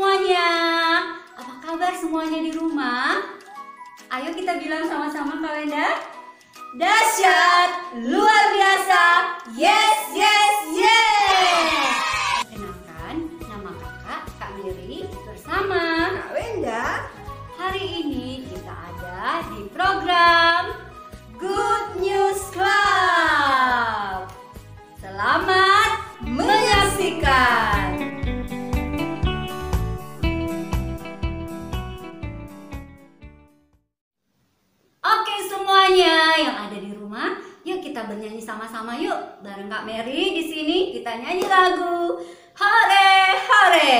semuanya. Apa kabar semuanya di rumah? Ayo kita bilang sama-sama Kak Wenda. Dahsyat, luar biasa, yes, yes, yes. Perkenalkan, nama kakak Kak Mary bersama Kak Wenda. Hari ini kita ada di program Good News Club. Selamat menyaksikan. Oke semuanya yang ada di rumah, yuk kita bernyanyi sama-sama yuk. Bareng Kak Mary di sini kita nyanyi lagu Hore Hore.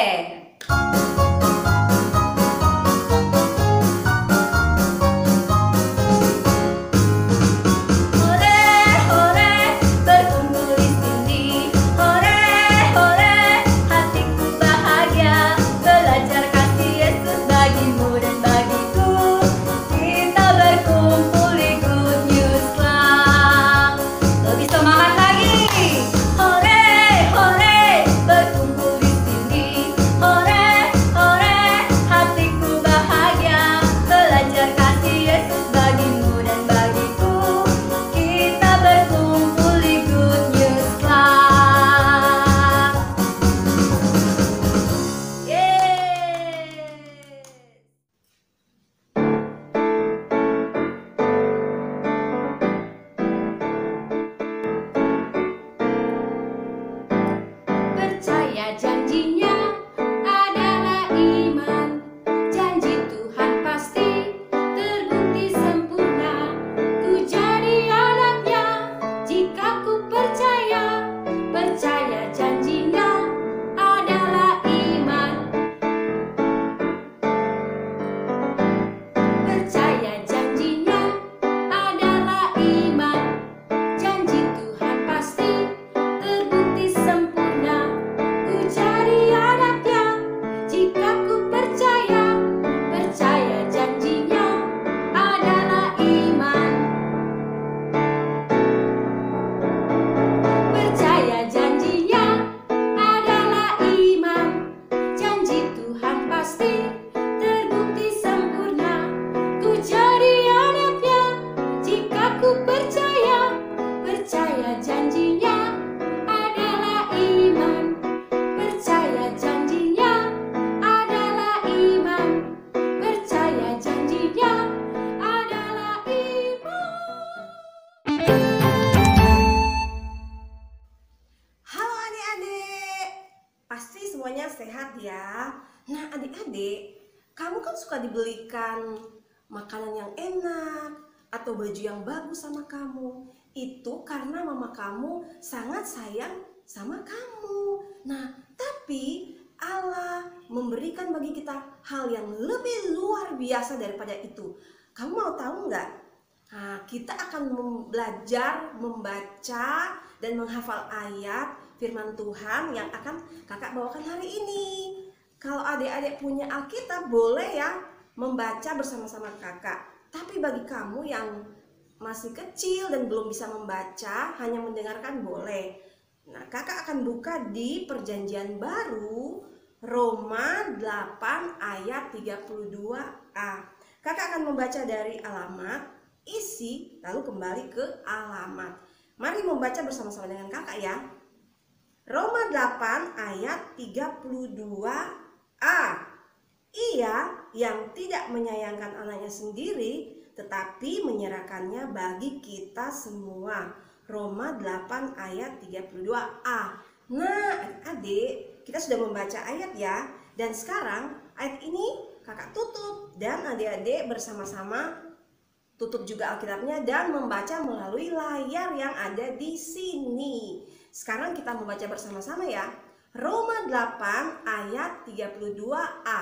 Pasti semuanya sehat ya. Nah adik-adik, kamu kan suka dibelikan makanan yang enak atau baju yang bagus sama kamu. Itu karena mama kamu sangat sayang sama kamu. Nah tapi Allah memberikan bagi kita hal yang lebih luar biasa daripada itu. Kamu mau tahu nggak? Nah, kita akan belajar membaca dan menghafal ayat firman Tuhan yang akan kakak bawakan hari ini. Kalau adik-adik punya Alkitab boleh ya membaca bersama-sama kakak. Tapi bagi kamu yang masih kecil dan belum bisa membaca, hanya mendengarkan boleh. Nah, kakak akan buka di Perjanjian Baru Roma 8 ayat 32a. Kakak akan membaca dari alamat, isi, lalu kembali ke alamat. Mari membaca bersama-sama dengan kakak ya. Roma 8 ayat 32a. Ia yang tidak menyayangkan anaknya sendiri, tetapi menyerahkannya bagi kita semua. Roma 8 ayat 32a. Nah adik-adik, kita sudah membaca ayat ya. Dan sekarang ayat ini kakak tutup. Dan adik-adik bersama-sama tutup juga Alkitabnya dan membaca melalui layar yang ada di sini. Sekarang kita membaca bersama-sama ya. Roma 8 ayat 32a.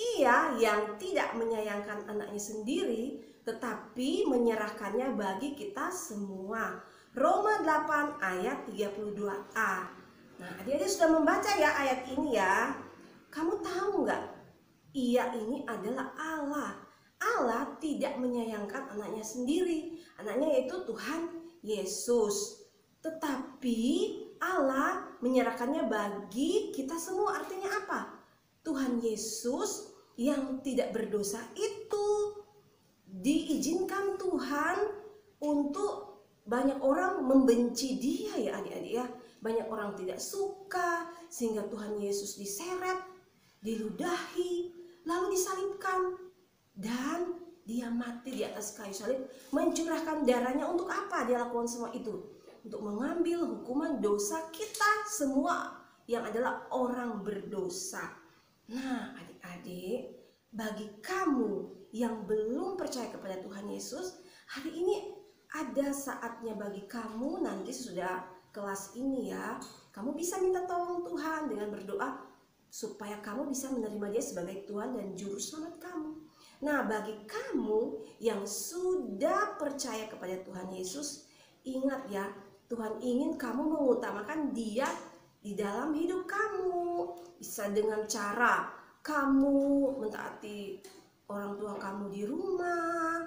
Ia yang tidak menyayangkan anaknya sendiri, tetapi menyerahkannya bagi kita semua. Roma 8 ayat 32a. Nah adik-adik sudah membaca ya ayat ini ya. Kamu tahu nggak? Ia ini adalah Allah. Allah tidak menyayangkan anaknya sendiri. Anaknya yaitu Tuhan Yesus. Tetapi Allah menyerahkannya bagi kita semua. Artinya apa? Tuhan Yesus yang tidak berdosa itu diizinkan Tuhan untuk banyak orang membenci dia ya adik-adik ya. Banyak orang tidak suka sehingga Tuhan Yesus diseret, diludahi, lalu disalibkan. Dan dia mati di atas kayu salib, mencurahkan darahnya untuk apa dia lakukan semua itu? Untuk mengambil hukuman dosa kita semua yang adalah orang berdosa. Nah adik-adik, bagi kamu yang belum percaya kepada Tuhan Yesus, hari ini ada saatnya bagi kamu nanti sesudah kelas ini ya, kamu bisa minta tolong Tuhan dengan berdoa supaya kamu bisa menerima dia sebagai Tuhan dan Juru Selamat kamu. Nah bagi kamu yang sudah percaya kepada Tuhan Yesus, ingat ya, Tuhan ingin kamu mengutamakan dia di dalam hidup kamu. Bisa dengan cara kamu mentaati orang tua kamu di rumah,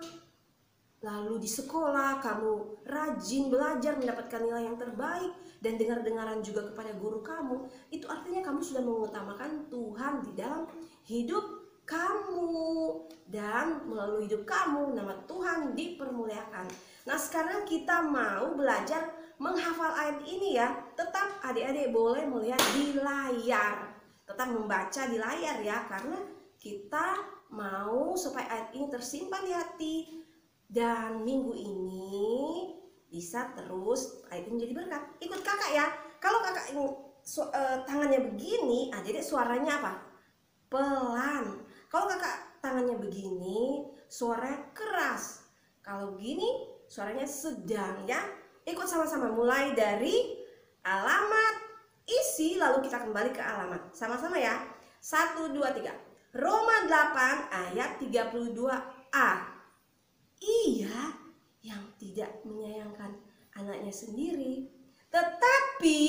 lalu di sekolah kamu rajin belajar mendapatkan nilai yang terbaik dan dengar-dengaran juga kepada guru kamu. Itu artinya kamu sudah mengutamakan Tuhan di dalam hidup kamu, dan melalui hidup kamu nama Tuhan dipermuliakan. Nah sekarang kita mau belajar menghafal ayat ini ya. Tetap adik-adik boleh melihat di layar, tetap membaca di layar ya, karena kita mau supaya ayat ini tersimpan di hati dan minggu ini bisa terus ayat ini jadi berkat. Ikut kakak ya. Kalau kakak ini tangannya begini, jadi suaranya apa? Pelan. Kalau kakak tangannya begini, suaranya keras. Kalau begini, suaranya sedang ya. Ikut sama-sama mulai dari alamat, isi, lalu kita kembali ke alamat. Sama-sama ya. 1, 2, 3. Roma 8 ayat 32a. Ia yang tidak menyayangkan anaknya sendiri, tetapi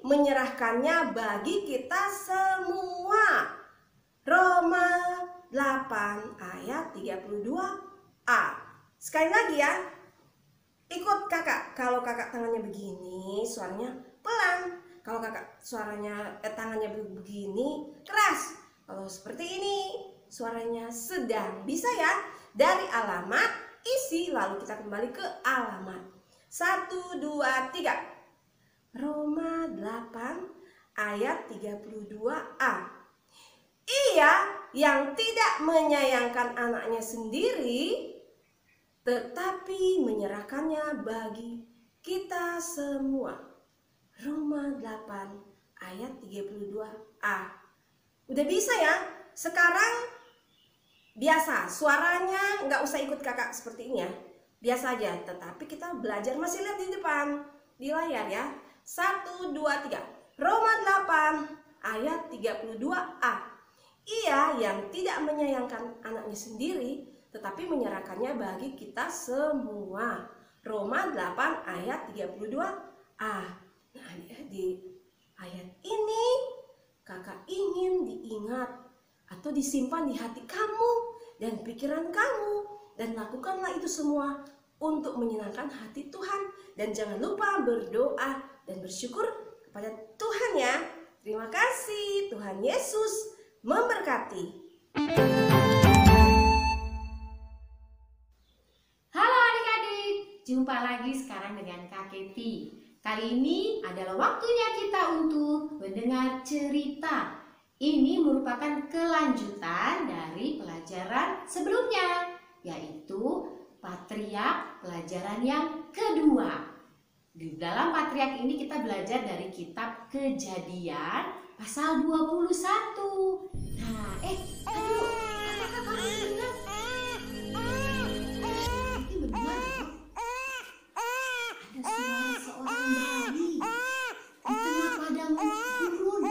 menyerahkannya bagi kita semua. Roma 8 ayat 32a. Sekali lagi ya, ikut kakak. Kalau kakak tangannya begini, suaranya pelan. Kalau kakak tangannya begini, keras. Kalau seperti ini, suaranya sedang. Bisa ya, dari alamat, isi, lalu kita kembali ke alamat. 1, 2, 3. Roma 8 ayat 32a. Ia yang tidak menyayangkan anaknya sendiri, tetapi menyerahkannya bagi kita semua. Roma 8 ayat 32a. Udah bisa ya? Sekarang biasa, suaranya nggak usah ikut kakak seperti ini ya. Biasa aja, tetapi kita belajar masih lihat di depan, di layar ya. 1, 2, 3. Roma 8 ayat 32a. Ia yang tidak menyayangkan anaknya sendiri, tetapi menyerahkannya bagi kita semua. Roma 8 ayat 32a. Nah adik-adik, ayat ini kakak ingin diingat atau disimpan di hati kamu dan pikiran kamu. Dan lakukanlah itu semua untuk menyenangkan hati Tuhan. Dan jangan lupa berdoa dan bersyukur kepada Tuhan ya. Terima kasih, Tuhan Yesus memberkati. Halo adik-adik, jumpa lagi sekarang dengan Kak Keti. Kali ini adalah waktunya kita untuk mendengar cerita. Ini merupakan kelanjutan dari pelajaran sebelumnya, yaitu Patriark pelajaran yang kedua. Di dalam Patriark ini kita belajar dari kitab Kejadian pasal 21. Nah, aduh, apakah kamu dengar? Ini benar loh. Ada suara seorang bayi di tengah padang gurun.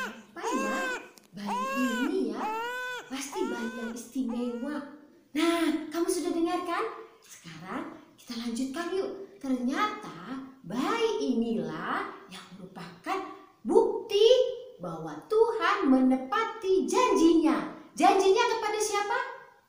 Siapa ya bayi ini ya? Pasti bayi yang istimewa. Nah, kamu sudah dengar kan? Sekarang kita lanjutkan yuk. Ternyata bayi inilah yang merupakan bukti bahwa Tuhan menepati janjinya. Janjinya kepada siapa?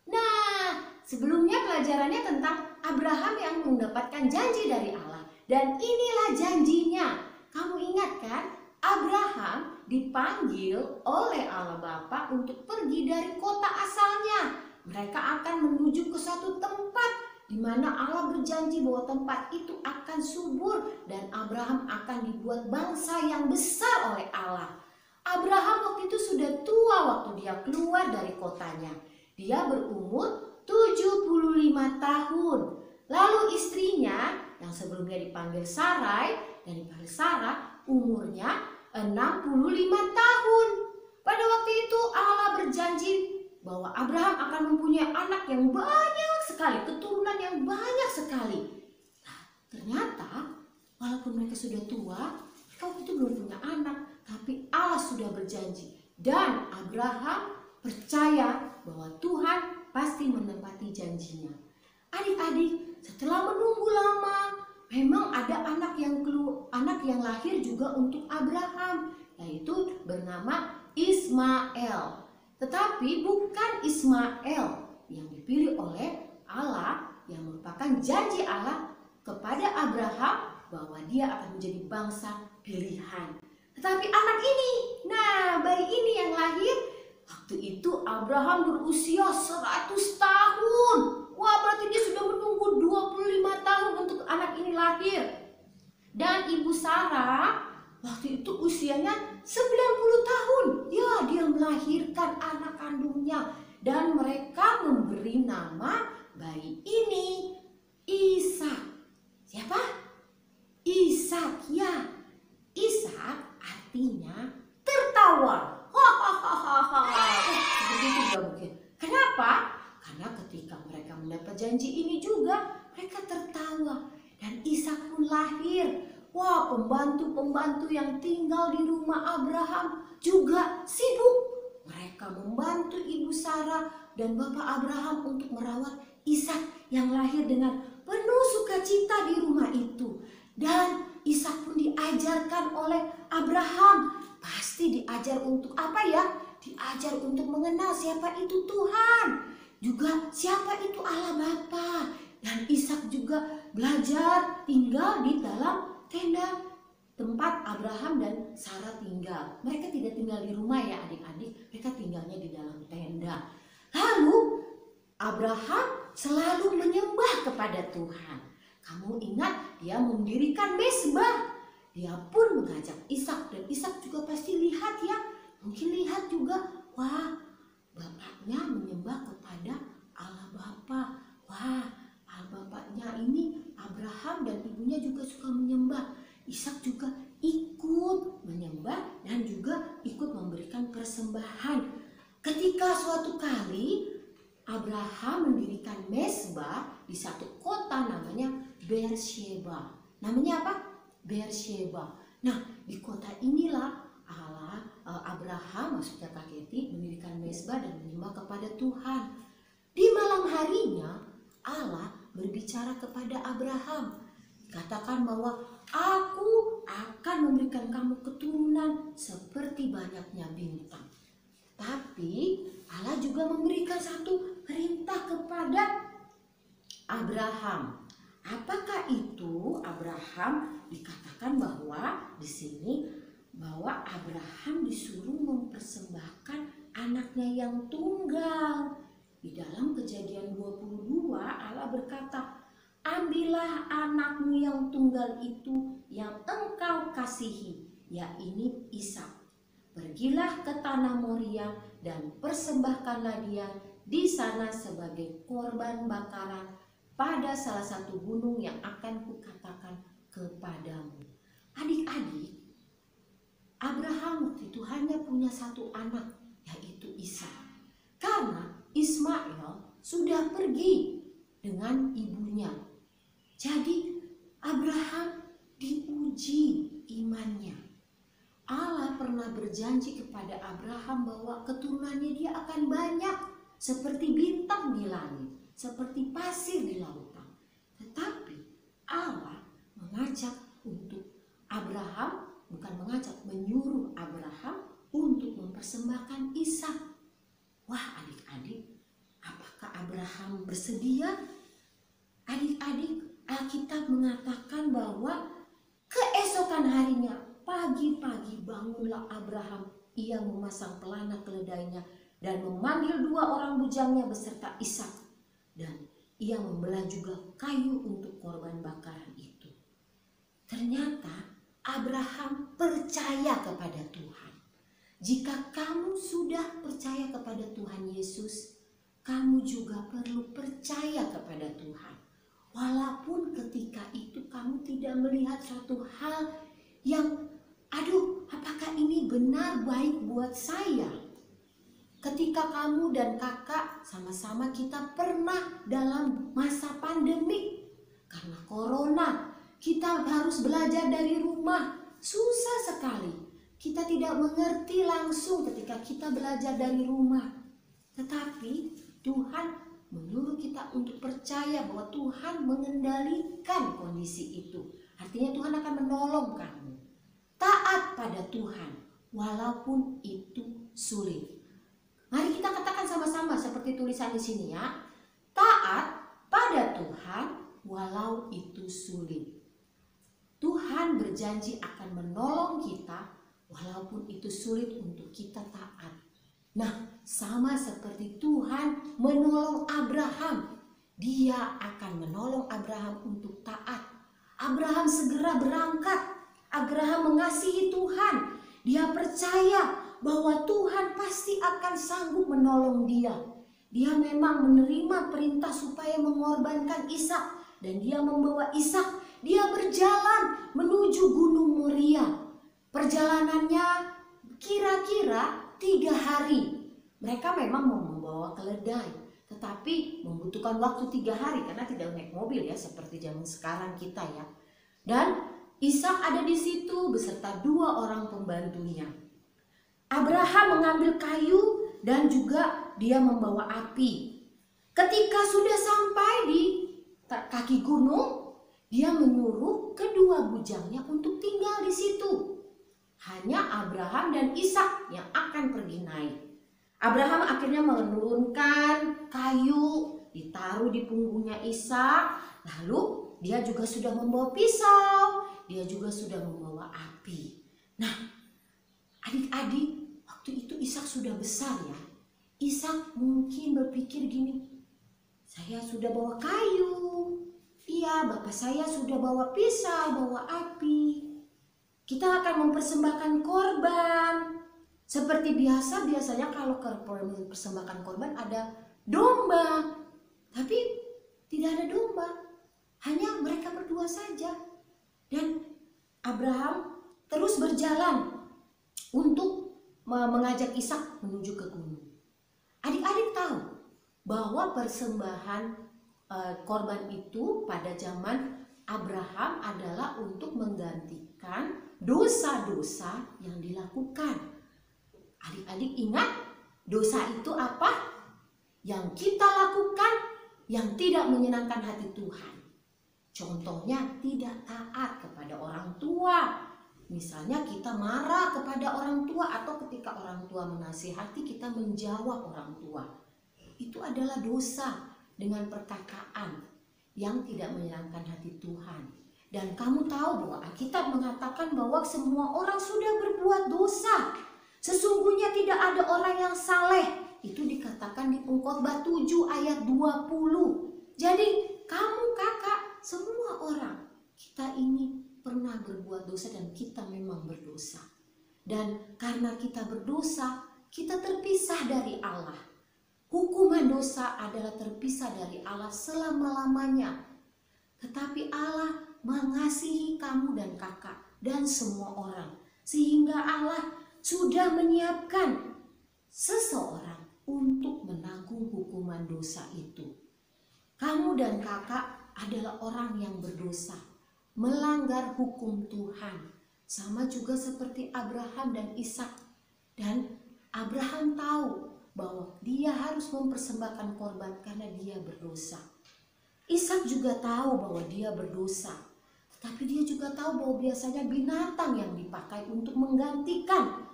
Nah, sebelumnya pelajarannya tentang Abraham yang mendapatkan janji dari Allah. Dan inilah janjinya. Kamu ingat kan? Abraham dipanggil oleh Allah Bapa untuk pergi dari kota asalnya. Mereka akan menuju ke suatu tempat di mana Allah berjanji bahwa tempat itu akan subur dan Abraham akan dibuat bangsa yang besar oleh Allah. Abraham waktu itu sudah tua waktu dia keluar dari kotanya. Dia berumur 75 tahun. Lalu istrinya yang sebelumnya dipanggil Sarai dan dipanggil Sarah umurnya 65 tahun. Pada waktu itu Allah berjanji bahwa Abraham akan mempunyai anak yang banyak sekali, keturunan yang banyak sekali. Nah, ternyata walaupun mereka sudah tua, mereka waktu itu belum punya anak, tapi Allah sudah berjanji. Dan Abraham percaya bahwa Tuhan pasti menepati janjinya. Adik-adik, setelah menunggu lama, memang ada anak yang lahir juga untuk Abraham, yaitu bernama Ismail. Tetapi bukan Ismail yang dipilih oleh Allah, yang merupakan janji Allah kepada Abraham bahwa dia akan menjadi bangsa pilihan. Tetapi anak ini, bayi ini yang lahir, waktu itu Abraham berusia 100 tahun. Wah, berarti dia sudah menunggu 25 tahun untuk anak ini lahir. Dan ibu Sarah waktu itu usianya 90 tahun. Ya, dia melahirkan anak kandungnya. Dan mereka memberi nama bayi ini Ishak. Siapa? Ishak, ya. Ishak artinya tertawa. Begitu juga mungkin. Kenapa? Karena ketika mereka mendapat janji ini juga, mereka tertawa. Dan Ishak pun lahir. Wah, pembantu-pembantu yang tinggal di rumah Abraham juga sibuk. Mereka membantu ibu Sarah dan bapak Abraham untuk merawat Ishak yang lahir dengan penuh sukacita di rumah itu. Dan Ishak pun diajarkan oleh Abraham. Pasti diajar untuk apa ya? Diajar untuk mengenal siapa itu Tuhan. Juga siapa itu Allah Bapa. Dan Ishak juga belajar tinggal di dalam tenda tempat Abraham dan Sarah tinggal. Mereka tidak tinggal di rumah ya adik-adik. Mereka tinggalnya di dalam tenda. Lalu Abraham selalu menyembah kepada Tuhan. Kamu ingat dia mendirikan mezbah. Dia pun mengajak Ishak dan Ishak juga pasti lihat ya. Mungkin lihat juga, wah, bapaknya menyembah kepada Allah Bapa. Wah, bapaknya ini Abraham dan ibunya juga suka menyembah. Ishak juga ikut menyembah dan juga ikut memberikan persembahan. Ketika suatu kali Abraham mendirikan mezbah di satu kota namanya Beersheba. Namanya apa? Beersheba. Nah, di kota inilah Abraham, maksudnya Kak Keti, mendirikan mezbah dan menyembah kepada Tuhan. Di malam harinya Allah berbicara kepada Abraham. Katakan bahwa aku akan memberikan kamu keturunan seperti banyaknya bintang. Tapi Allah juga memberikan satu perintah kepada Abraham. Apakah itu? Abraham dikatakan bahwa di sini bahwa Abraham disuruh mempersembahkan anaknya yang tunggal. Di dalam Kejadian 22 Allah berkata, ambillah anakmu yang tunggal itu yang engkau kasihi, yaitu Ishak. Pergilah ke tanah Moria dan persembahkanlah dia di sana sebagai korban bakaran pada salah satu gunung yang akan kukatakan kepadamu. Adik-adik, Abraham waktu itu hanya punya satu anak, yaitu Ishak. Karena Ismail sudah pergi dengan ibunya. Jadi Abraham diuji imannya. Allah pernah berjanji kepada Abraham bahwa keturunannya dia akan banyak seperti bintang di langit, seperti pasir di lautan. Tetapi Allah mengajak untuk Abraham, menyuruh Abraham untuk mempersembahkan Ishak. Wah, adik-adik, apakah Abraham bersedia? Adik-adik, Alkitab mengatakan bahwa keesokan harinya Pagi-pagi bangunlah Abraham. Ia memasang pelana keledainya dan memanggil 2 orang bujangnya beserta Ishak. Dan ia membelah juga kayu untuk korban bakaran itu. Ternyata Abraham percaya kepada Tuhan. Jika kamu sudah percaya kepada Tuhan Yesus, kamu juga perlu percaya kepada Tuhan. Walaupun ketika itu kamu tidak melihat suatu hal yang, apakah ini benar baik buat saya? Ketika kamu dan kakak sama-sama kita pernah dalam masa pandemik. Karena corona, kita harus belajar dari rumah. Susah sekali. Kita tidak mengerti langsung ketika kita belajar dari rumah. Tetapi Tuhan menyuruh kita untuk percaya bahwa Tuhan mengendalikan kondisi itu. Artinya Tuhan akan menolong kamu. Taat pada Tuhan walaupun itu sulit. Mari kita katakan sama-sama seperti tulisan di sini ya. Taat pada Tuhan walau itu sulit. Tuhan berjanji akan menolong kita walaupun itu sulit untuk kita taat. Nah, sama seperti Tuhan menolong Abraham. Dia akan menolong Abraham untuk taat. Abraham segera berangkat. Abraham mengasihi Tuhan. Dia percaya bahwa Tuhan pasti akan sanggup menolong dia. Dia memang menerima perintah supaya mengorbankan Ishak. Dan dia membawa Ishak. Dia berjalan menuju Gunung Moria. Perjalanannya kira-kira 3 hari. Mereka memang mau membawa keledai, tetapi membutuhkan waktu 3 hari karena tidak naik mobil ya seperti zaman sekarang kita ya. Dan Ishak ada di situ beserta 2 orang pembantunya. Abraham mengambil kayu dan juga dia membawa api. Ketika sudah sampai di kaki gunung, dia menyuruh kedua bujangnya untuk tinggal di situ. Hanya Abraham dan Ishak yang akan pergi naik. Abraham akhirnya menurunkan kayu, ditaruh di punggungnya Ishak. Lalu dia juga sudah membawa pisau, dia juga sudah membawa api. Nah, adik-adik, waktu itu Ishak sudah besar ya. Ishak mungkin berpikir gini, saya sudah bawa kayu, iya bapak saya sudah bawa pisau, bawa api. Kita akan mempersembahkan korban. Seperti biasanya kalau mempersembahkan korban ada domba. Tapi tidak ada domba. Hanya mereka berdua saja. Dan Abraham terus berjalan untuk mengajak Ishak menuju ke gunung. Adik-adik tahu bahwa persembahan korban itu pada zaman Abraham adalah untuk menggantikan dosa-dosa yang dilakukan. Adik-adik ingat dosa itu apa? Yang kita lakukan yang tidak menyenangkan hati Tuhan. Contohnya tidak taat kepada orang tua. Misalnya kita marah kepada orang tua atau ketika orang tua menasihati kita menjawab orang tua. Itu adalah dosa dengan perkataan yang tidak menyenangkan hati Tuhan. Dan kamu tahu bahwa Alkitab mengatakan bahwa semua orang sudah berbuat dosa. Sesungguhnya tidak ada orang yang saleh. Itu dikatakan di Pengkhotbah 7 ayat 20. Jadi kamu kakak, semua orang, kita ini pernah berbuat dosa dan kita memang berdosa. Dan karena kita berdosa, kita terpisah dari Allah. Hukuman dosa adalah terpisah dari Allah selama-lamanya. Tetapi Allah mengasihi kamu dan kakak dan semua orang. Sehingga Allah sudah menyiapkan seseorang untuk menanggung hukuman dosa itu. Kamu dan kakak adalah orang yang berdosa, melanggar hukum Tuhan. Sama juga seperti Abraham dan Ishak. Dan Abraham tahu bahwa dia harus mempersembahkan korban karena dia berdosa. Ishak juga tahu bahwa dia berdosa. Tetapi dia juga tahu bahwa biasanya binatang yang dipakai untuk menggantikan.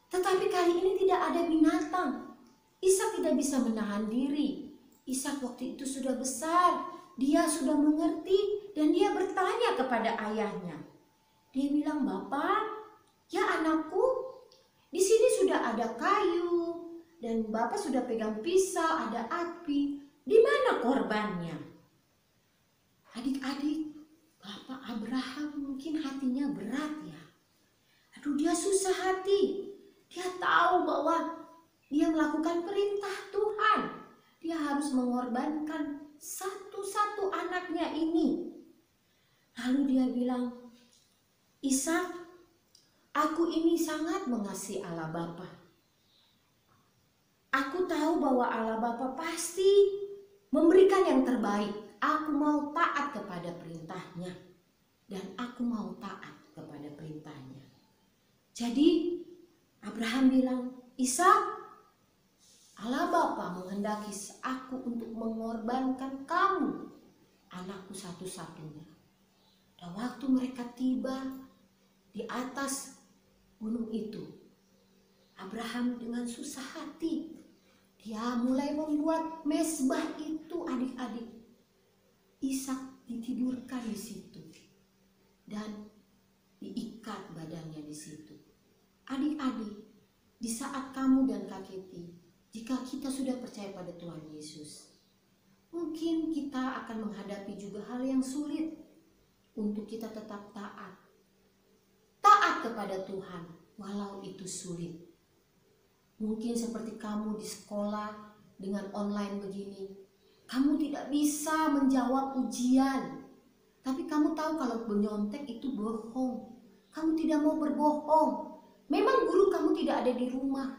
Tetapi kali ini tidak ada binatang. Ishak tidak bisa menahan diri. Ishak waktu itu sudah besar. Dia sudah mengerti dan dia bertanya kepada ayahnya. Dia bilang, "Bapak, "Ya anakku, di sini sudah ada kayu dan Bapak sudah pegang pisau, ada api. Di mana korbannya?" Adik-adik, Bapak Abraham mungkin hatinya berat ya. Aduh, dia susah hati. Dia tahu bahwa dia melakukan perintah Tuhan. Dia harus mengorbankan satu-satu anaknya ini. Lalu dia bilang, "Ishak, aku ini sangat mengasihi Allah Bapa. Aku tahu bahwa Allah Bapa pasti memberikan yang terbaik. Aku mau taat kepada perintahnya. Dan aku mau taat kepada perintahnya." Jadi Abraham bilang, "Ishak, Allah Bapa menghendaki aku untuk mengorbankan kamu, anakku satu-satunya." Dan waktu mereka tiba di atas gunung itu, Abraham dengan susah hati, dia mulai membuat mezbah itu, adik-adik. Ishak ditidurkan di situ dan diikat badannya di situ. Adik-adik, di saat kamu dan Kak Keti, jika kita sudah percaya pada Tuhan Yesus, mungkin kita akan menghadapi juga hal yang sulit untuk kita tetap taat. Taat kepada Tuhan walau itu sulit. Mungkin seperti kamu di sekolah dengan online begini, kamu tidak bisa menjawab ujian. Tapi kamu tahu kalau menyontek itu bohong. Kamu tidak mau berbohong. Memang guru kamu tidak ada di rumah.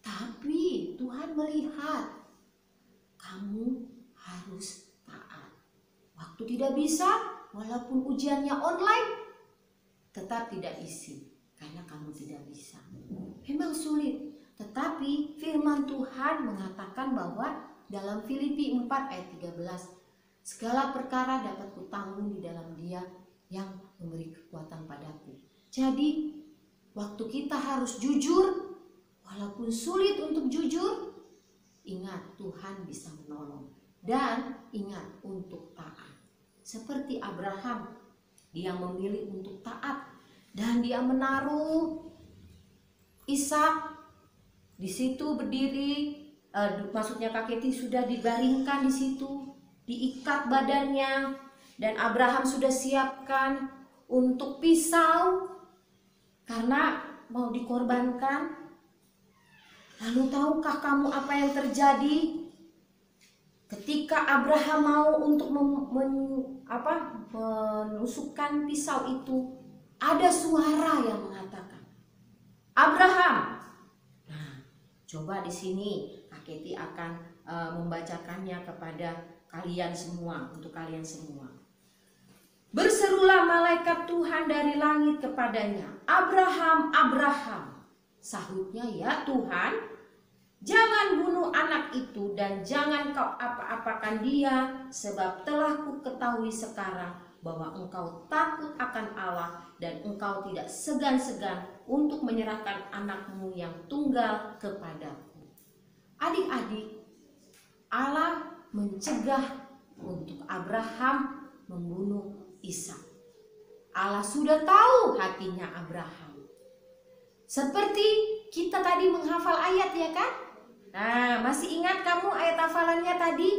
Tapi Tuhan melihat kamu harus taat. Waktu tidak bisa, walaupun ujiannya online, tetap tidak isi. Karena kamu tidak bisa. Memang sulit. Tetapi firman Tuhan mengatakan bahwa dalam Filipi 4 ayat 13, "Segala perkara dapat kutanggung di dalam Dia yang memberi kekuatan padaku." Jadi, waktu kita harus jujur, walaupun sulit untuk jujur, ingat Tuhan bisa menolong. Dan ingat untuk taat. Seperti Abraham, dia memilih untuk taat. Dan dia menaruh Ishak di situ berdiri. Maksudnya Kak Keti sudah dibaringkan di situ, diikat badannya, dan Abraham sudah siapkan untuk pisau karena mau dikorbankan. Lalu tahukah kamu apa yang terjadi ketika Abraham mau untuk menusukkan pisau itu? Ada suara yang mengatakan, "Abraham." Nah, coba di sini Keti akan membacakannya kepada kalian semua, untuk kalian semua. "Berserulah malaikat Tuhan dari langit kepadanya, 'Abraham, Abraham.' Sahutnya, 'Ya Tuhan, jangan bunuh anak itu dan jangan kau apa-apakan dia, sebab telah ku ketahui sekarang bahwa engkau takut akan Allah dan engkau tidak segan-segan untuk menyerahkan anakmu yang tunggal kepadaku.'" Adik-adik, Allah mencegah untuk Abraham membunuh Ishak. Allah sudah tahu hatinya Abraham. Seperti kita tadi menghafal ayat, ya kan? Nah, masih ingat kamu ayat hafalannya tadi?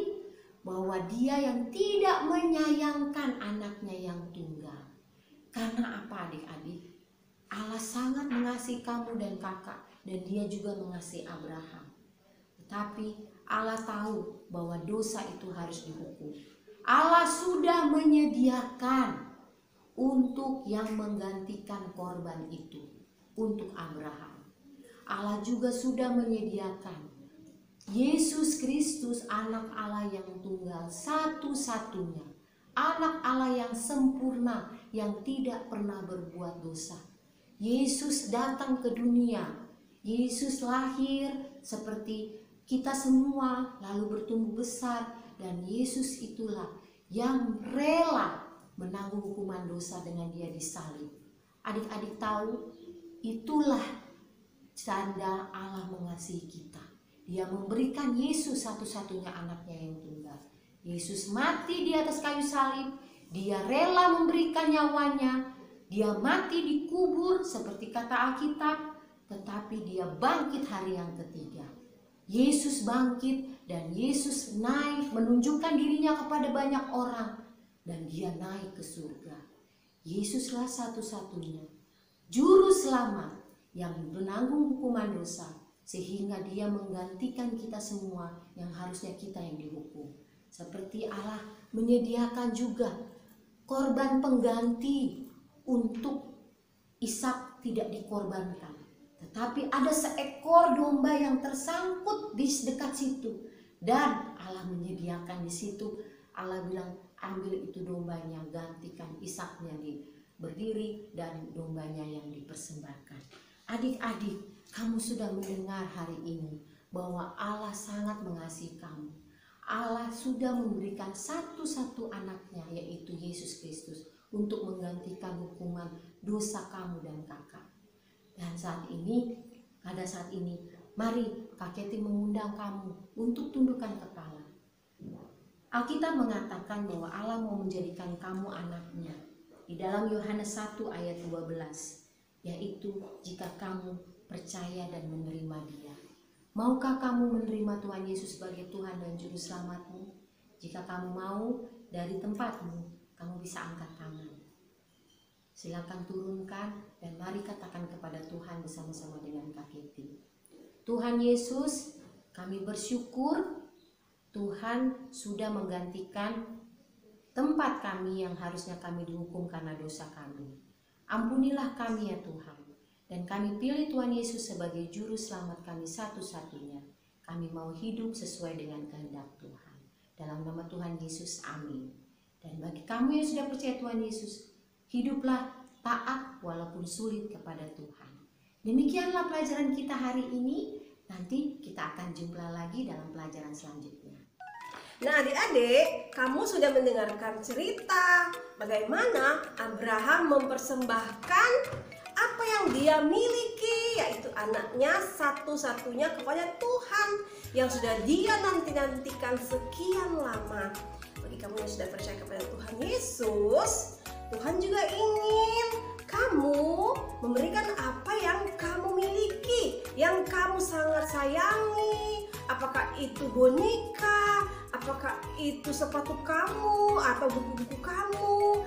Bahwa dia yang tidak menyayangkan anaknya yang tunggal. Karena apa, adik-adik? Allah sangat mengasihi kamu dan kakak, dan dia juga mengasihi Abraham. Tetapi Allah tahu bahwa dosa itu harus dihukum. Allah sudah menyediakan untuk yang menggantikan korban itu untuk Abraham. Allah juga sudah menyediakan Yesus Kristus, anak Allah yang tunggal satu-satunya, anak Allah yang sempurna, yang tidak pernah berbuat dosa. Yesus datang ke dunia, Yesus lahir seperti kita semua, lalu bertumbuh besar, dan Yesus itulah yang rela menanggung hukuman dosa dengan dia disalib. Adik-adik tahu, itulah tanda Allah mengasihi kita. Dia memberikan Yesus satu-satunya anaknya yang tunggal. Yesus mati di atas kayu salib, dia rela memberikan nyawanya, Dia mati dikubur seperti kata Alkitab, tetapi dia bangkit hari yang ketiga. Yesus bangkit dan Yesus naik menunjukkan dirinya kepada banyak orang dan dia naik ke surga. Yesuslah satu-satunya juru selamat yang menanggung hukuman dosa, sehingga dia menggantikan kita semua yang harusnya kita yang dihukum. Seperti Allah menyediakan juga korban pengganti untuk Ishak tidak dikorbankan. Tetapi ada seekor domba yang tersangkut di dekat situ. Dan Allah menyediakan di situ. Allah bilang, ambil itu dombanya, gantikan Ishaknya berdiri dan dombanya yang dipersembahkan. Adik-adik, kamu sudah mendengar hari ini bahwa Allah sangat mengasihi kamu. Allah sudah memberikan satu-satu anaknya, yaitu Yesus Kristus, untuk menggantikan hukuman dosa kamu dan kakak. Dan pada saat ini, mari Kak Keti mengundang kamu untuk tundukkan kepala. Alkitab mengatakan bahwa Allah mau menjadikan kamu anaknya. Di dalam Yohanes 1 ayat 12, yaitu jika kamu percaya dan menerima Dia. Maukah kamu menerima Tuhan Yesus sebagai Tuhan dan Juru Selamatmu? Jika kamu mau, dari tempatmu, kamu bisa angkat tangan. Silakan turunkan dan mari katakan kepada Tuhan bersama-sama dengan Kak Keti. Tuhan Yesus, kami bersyukur Tuhan sudah menggantikan tempat kami yang harusnya kami dihukum karena dosa kami. Ampunilah kami ya Tuhan. Dan kami pilih Tuhan Yesus sebagai juru selamat kami satu-satunya. Kami mau hidup sesuai dengan kehendak Tuhan. Dalam nama Tuhan Yesus, amin. Dan bagi kamu yang sudah percaya Tuhan Yesus, hiduplah taat walaupun sulit kepada Tuhan. Demikianlah pelajaran kita hari ini. Nanti kita akan jumpa lagi dalam pelajaran selanjutnya. Nah adik-adik, kamu sudah mendengarkan cerita bagaimana Abraham mempersembahkan apa yang dia miliki, yaitu anaknya satu-satunya kepada Tuhan yang sudah dia nanti-nantikan sekian lama. Bagi kamu yang sudah percaya kepada Tuhan Yesus, Tuhan juga ingin kamu memberikan apa yang kamu miliki, yang kamu sangat sayangi. Apakah itu boneka, apakah itu sepatu kamu atau buku-buku kamu,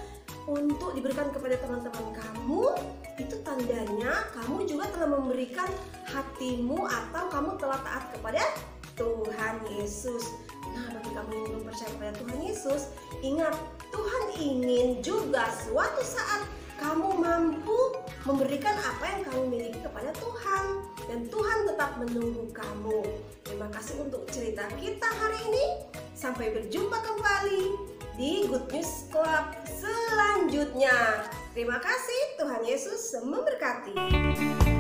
untuk diberikan kepada teman-teman kamu. Itu tandanya kamu juga telah memberikan hatimu atau kamu telah taat kepada Tuhan Yesus. Nah, bagi kamu yang belum percaya kepada Tuhan Yesus, ingat, Tuhan ingin juga suatu saat kamu mampu memberikan apa yang kamu miliki kepada Tuhan, dan Tuhan tetap menunggu kamu. Terima kasih untuk cerita kita hari ini. Sampai berjumpa kembali di Good News Club selanjutnya. Terima kasih, Tuhan Yesus memberkati.